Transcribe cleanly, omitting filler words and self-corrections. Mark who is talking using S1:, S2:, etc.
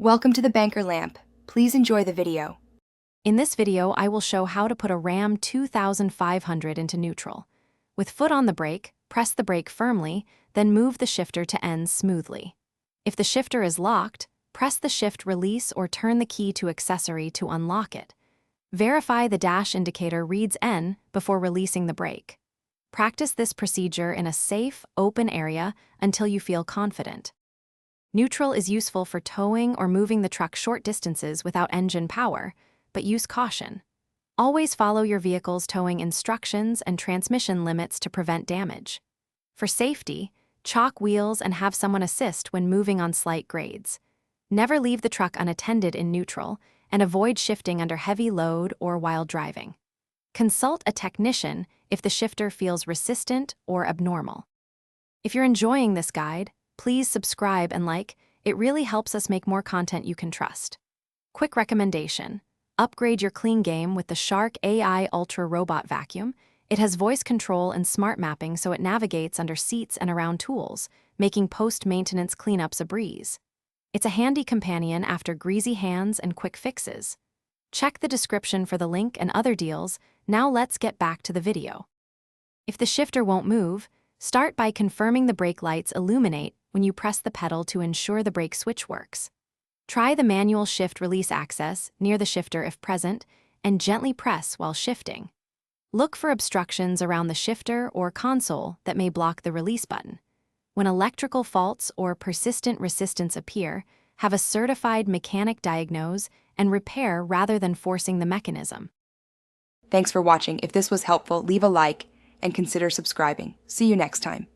S1: Welcome to the Banker Lamp. Please enjoy the video.
S2: In this video, I will show how to put a Ram 2500 into neutral. With foot on the brake, press the brake firmly, then move the shifter to end smoothly. If the shifter is locked, press the shift release or turn the key to accessory to unlock it. Verify the dash indicator reads N before releasing the brake. Practice this procedure in a safe, open area until you feel confident. Neutral is useful for towing or moving the truck short distances without engine power, but use caution. Always follow your vehicle's towing instructions and transmission limits to prevent damage. For safety, chalk wheels and have someone assist when moving on slight grades. Never leave the truck unattended in neutral, and avoid shifting under heavy load or while driving. Consult a technician if the shifter feels resistant or abnormal. If you're enjoying this guide, please subscribe and like. It really helps us make more content you can trust. Quick recommendation: upgrade your clean game with the Shark AI Ultra Robot Vacuum. It has voice control and smart mapping, so it navigates under seats and around tools, making post-maintenance cleanups a breeze. It's a handy companion after greasy hands and quick fixes. Check the description for the link and other deals. Now let's get back to the video. If the shifter won't move, start by confirming the brake lights illuminate when you press the pedal to ensure the brake switch works. Try the manual shift-release access near the shifter if present, and gently press while shifting. Look for obstructions around the shifter or console that may block the release button. When electrical faults or persistent resistance appear, have a certified mechanic diagnose and repair rather than forcing the mechanism.
S1: Thanks for watching. If this was helpful, leave a like and consider subscribing. See you next time.